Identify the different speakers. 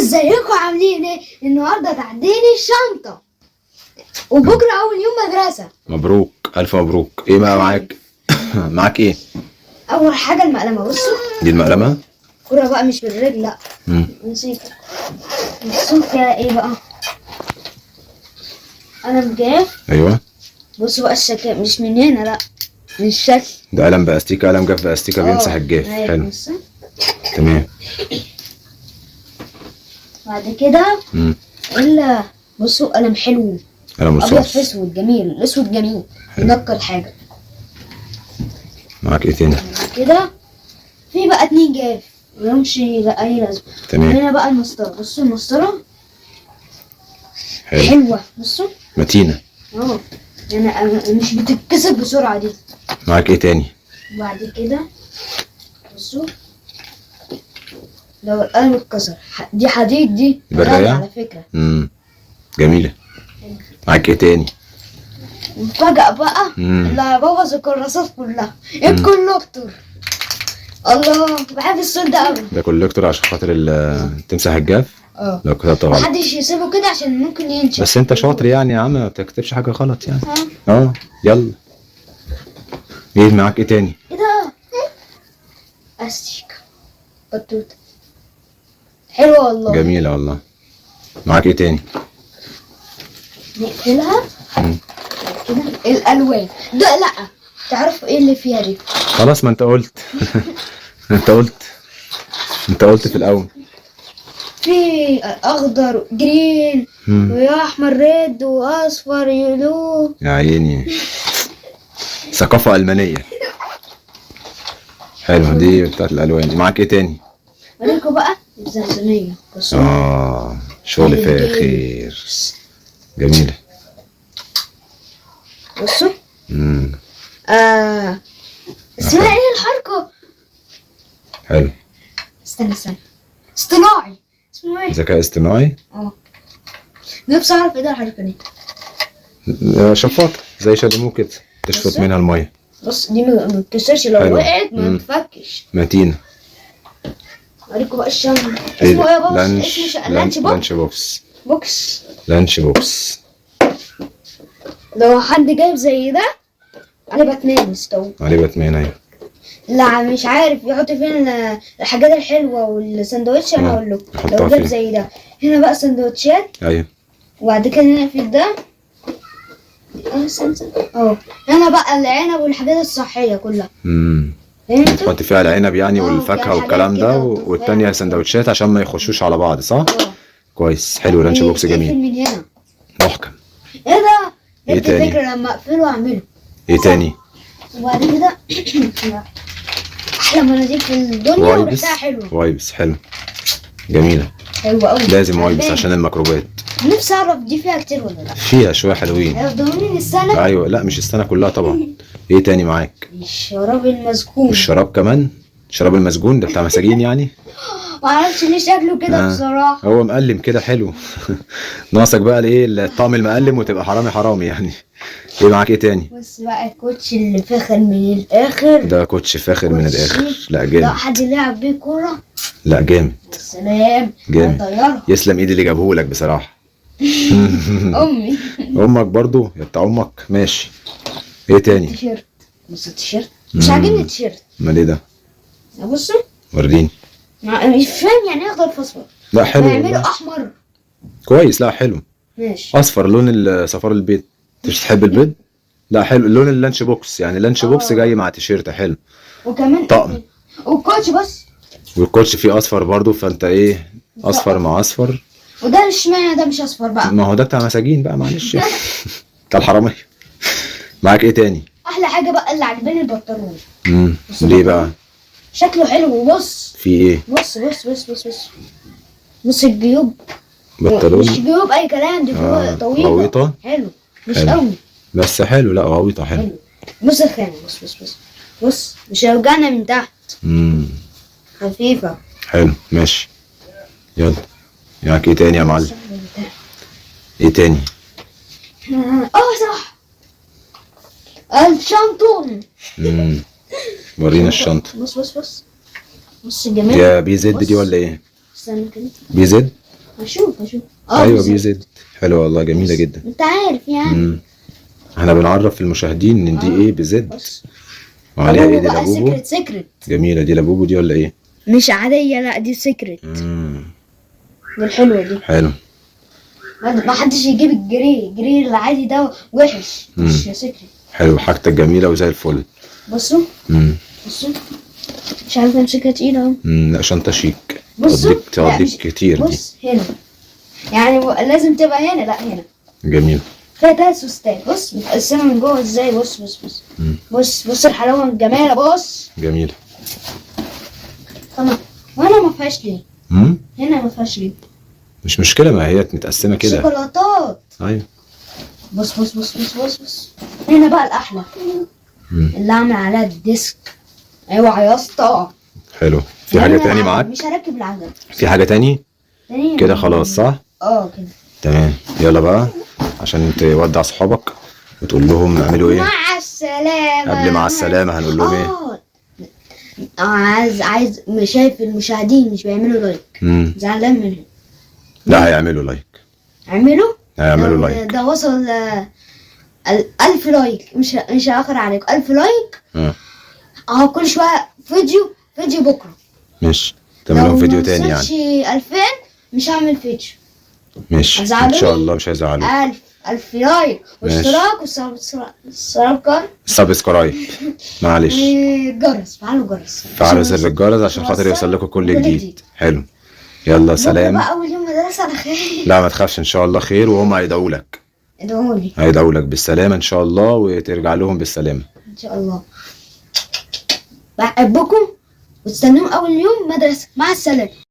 Speaker 1: ازيكم عاملين ايه؟ النهارده تعديني الشنطه وبكره اول يوم مدرسه.
Speaker 2: مبروك، الف مبروك. ايه بقى معاك؟ معاك ايه؟
Speaker 1: اول حاجه المقلمه. بصوا
Speaker 2: دي المقلمه.
Speaker 1: كرة بقى مش بالرجل، لا نسيت. بصوا فيها ايه بقى؟ قلم جاف.
Speaker 2: ايوه.
Speaker 1: بصوا بقى الشكل مش من هنا، لا من الشكل
Speaker 2: ده قلم باستيكه، قلم جاف باستيكه بيمسح الجاف. حلو تمام.
Speaker 1: بعد كده بصوا قلم حلو،
Speaker 2: قلم
Speaker 1: ابيض
Speaker 2: رصاص
Speaker 1: في اسود جميل. الاسود جميل ينكر حاجه.
Speaker 2: معاك ايه تاني؟
Speaker 1: كده في بقى 2 جاف ويمشي لأي لازمه.
Speaker 2: تمام.
Speaker 1: هنا بقى المسطره. بصوا المسطره
Speaker 2: حلو.
Speaker 1: حلوه. بصوا
Speaker 2: متينه.
Speaker 1: يعني مش بتتكسر بسرعه دي.
Speaker 2: معاك ايه تاني؟
Speaker 1: بعد كده بصوا لو القلم اتكسر دي حديد، دي
Speaker 2: براية
Speaker 1: على فكره.
Speaker 2: جميله. معاك ايه تاني؟
Speaker 1: وفجأة بقى اللي هيبوظ الكراسات كلها الكولكتور. الله، بحب الصوت ده قوي.
Speaker 2: ده كولكتور عشان خاطر تمسح الجاف. لو كتبت غلط
Speaker 1: محدش يسيبه كده عشان ممكن ينشف.
Speaker 2: بس انت شاطر يعني يا عم، ما بتكتبش حاجه غلط يعني. يلا. ايه معاك ايه تاني؟
Speaker 1: ايه ده؟ استيك بطوطه حلوه والله.
Speaker 2: جميله والله. معاك ايه تاني؟
Speaker 1: نقفلها كده. الالوان ده لا تعرفوا ايه اللي فيها دي؟
Speaker 2: خلاص، ما انت قلت. انت قلت في الاول.
Speaker 1: في اخضر جرين واحمر ريد واصفر يلو.
Speaker 2: يا عيني، ثقافة ألمانية. حلو، دي بتاعت الألوان دي. معاك ايه تاني؟
Speaker 1: اوريكم بقى الزمزمية.
Speaker 2: شغل فاخر. جميلة.
Speaker 1: بصوا اسمها ايه الحركة؟
Speaker 2: حلو.
Speaker 1: استنى اصطناعي. اسمه ايه؟
Speaker 2: ذكاء اصطناعي.
Speaker 1: نفسي اعرف ايه ده الحركة دي.
Speaker 2: شفاطة زي شاليمو كده تشفط منها المية.
Speaker 1: بص دي ما بتكسرش، لو وقعت ما بتفكش.
Speaker 2: متينة.
Speaker 1: اوريكم بقى الشمع. اسمه ايه يا بابا؟
Speaker 2: لانش بوكس. لانش بوكس.
Speaker 1: لو حد جايب زي ده عليه باتمان مستوي.
Speaker 2: عليه باتمان. ايوه.
Speaker 1: لا مش عارف يحط فين الحاجات الحلوه والسندوتش. انا اقول له لو جاب زي ده. هنا بقى سندوتشات.
Speaker 2: ايوه.
Speaker 1: وبعد كده نقفل ده. هنا بقى العنب والحاجات الصحيه كلها.
Speaker 2: تحط فيها العنب يعني والفاكهه والكلام ده، والتانية سندوتشات عشان ما يخشوش على بعض، صح؟ كويس. حلو. لانش بوكس جميل.
Speaker 1: من هنا
Speaker 2: محكم.
Speaker 1: ايه ده؟
Speaker 2: ايه تاني؟
Speaker 1: فكرة لما اقفله واعمله.
Speaker 2: ايه تاني؟
Speaker 1: وبعد كده احلى مناديل في الدنيا وريحتها حلوه.
Speaker 2: وايبس. حلو. جميله.
Speaker 1: حلوه قوي.
Speaker 2: لازم وايبس عشان الميكروبات.
Speaker 1: نفسي اعرف دي فيها كتير ولا لا.
Speaker 2: فيها شويه حلوين.
Speaker 1: هيفضلوا السنه.
Speaker 2: ايوه. لا مش السنه كلها طبعا. ايه تاني معاك؟
Speaker 1: الشراب المسكون.
Speaker 2: الشراب كمان؟ الشراب المسجون ده بتاع مساجين يعني.
Speaker 1: معرفش ليه شكله كده بصراحه.
Speaker 2: هو مقلم كده حلو. ناقصك بقى الايه الطعم المقلم وتبقى حرامي يعني. ايه معاك ايه تاني؟
Speaker 1: بص بقى الكوتش اللي فاخر من الاخر.
Speaker 2: ده كوتش فاخر من الاخر. لا جامد.
Speaker 1: لا حد لعب بيه كوره.
Speaker 2: لا جامد.
Speaker 1: سلام.
Speaker 2: جامد. يسلم ايدي اللي جابهولك بصراحه.
Speaker 1: امي.
Speaker 2: امك برضو يا بتاع امك. ماشي. ايه تاني؟
Speaker 1: تيشيرت. بص التيشيرت مش عاجبني التيشيرت.
Speaker 2: امال ايه ده؟
Speaker 1: بصوا
Speaker 2: وريني.
Speaker 1: مش فاهم يعني ايه اخضر في اصفر.
Speaker 2: لا حلو
Speaker 1: نعمله احمر.
Speaker 2: كويس. لا حلو.
Speaker 1: ماشي.
Speaker 2: اصفر لون صفار البيض. مش تحب البيض؟ لا حلو. لون اللانش بوكس يعني. اللانش بوكس جاي مع تيشيرت حلو.
Speaker 1: وكمان
Speaker 2: طقم.
Speaker 1: والكوتش بس.
Speaker 2: والكوتش فيه اصفر برضو، فانت ايه اصفر مع اصفر.
Speaker 1: وده اشمعنى ده مش اصفر بقى؟
Speaker 2: ما هو ده بتاع مساجين بقى، معلش. بتاع الحرامية. معاك ايه تاني؟
Speaker 1: احلى حاجه بقى اللي عجباني البنطلون.
Speaker 2: ليه بقى؟
Speaker 1: شكله حلو. بص
Speaker 2: في ايه؟
Speaker 1: بص الجيوب.
Speaker 2: بنطلون
Speaker 1: مش جيوب اي كلام، دي جيوب طويله
Speaker 2: غويطه.
Speaker 1: حلو مش قوي
Speaker 2: بس حلو. لا غويطه حلو.
Speaker 1: بص الخانه. بص مش هيوجعنا من تحت. خفيفه.
Speaker 2: حلو. ماشي. يلا. معاك ايه تاني يا معلم؟ ايه تاني؟
Speaker 1: صح الشنطون.
Speaker 2: ورينا الشنطه.
Speaker 1: بص الجمال.
Speaker 2: يا بي زد دي ولا ايه؟
Speaker 1: استنى كده.
Speaker 2: بي زد.
Speaker 1: هشوف
Speaker 2: ايوه
Speaker 1: بالظبط.
Speaker 2: بي زد. حلو والله، جميله جدا.
Speaker 1: انت عارف يعني.
Speaker 2: احنا بنعرف المشاهدين ان دي ايه بزد،
Speaker 1: بص
Speaker 2: وعليها ايه دي
Speaker 1: بقى
Speaker 2: لابوبو.
Speaker 1: سيكريت
Speaker 2: جميله دي لابوبو دي ولا ايه؟
Speaker 1: مش عادية، لا دي سيكريت.
Speaker 2: امم
Speaker 1: دي الحلوة دي.
Speaker 2: حلو.
Speaker 1: ما حدش يجيب الجري العادي ده وحش، مش سيكريت.
Speaker 2: حلو، حاجتك جميله وزي الفل.
Speaker 1: بصوا مش عارفة امسكها تقيلة اهو.
Speaker 2: لا شنطه شيك،
Speaker 1: بصوا
Speaker 2: توديك كتير دي.
Speaker 1: بص هنا يعني لازم تبقى هنا، لا هنا
Speaker 2: جميل.
Speaker 1: فيها 3 سوستات، بص متقسمة من جوه ازاي. بص الحلاوة الجمالة. بص
Speaker 2: جميل.
Speaker 1: تمام. وانا ما فيهاش ليه؟ هنا ما فيهاش ليه؟
Speaker 2: مش مشكله، ما هي متقسمه كده.
Speaker 1: شوكولاتات.
Speaker 2: ايوه.
Speaker 1: بص هنا بقى الاحلى اللي اعمل عليها الديسك. ايوه يا اسطى.
Speaker 2: حلو. في حاجه تاني معاك؟
Speaker 1: مش هركب العجل.
Speaker 2: في حاجه تاني كده خلاص صح؟
Speaker 1: كده
Speaker 2: تمام. يلا بقى عشان تودع صحابك وتقول لهم اعملوا ايه.
Speaker 1: مع السلامة.
Speaker 2: قبل مع السلامة هنقول لهم ايه؟
Speaker 1: عايز شايف المشاهدين مش بيعملوا لايك. زعلان منهم.
Speaker 2: لا هيعملوا لايك. هيعملوا لايك.
Speaker 1: ده وصل 1000 لايك. مش هاخر عليكم 1000 لايك. كل شوية فيديو بكرة.
Speaker 2: ماشي. تعمل لهم فيديو تاني يعني.
Speaker 1: لو 2000 مش هعمل فيديو.
Speaker 2: ماشي ان شاء الله مش هيزعلوا.
Speaker 1: 1000 لايك واشتراك
Speaker 2: سبسكرايب معلش.
Speaker 1: جرس.
Speaker 2: فعلوا زر الجرس عشان خاطر يوصل لكم كل جديد. حلو. يلا سلام.
Speaker 1: بقى اول يوم مدرسة انا خايف.
Speaker 2: لا ما تخافش ان شاء الله خير، وهم هيدعوا لك. هيدعوا لك بالسلامة ان شاء الله، وترجع لهم بالسلامة
Speaker 1: ان شاء الله. بحبكم وتستنون اول يوم مدرسة. مع السلامة.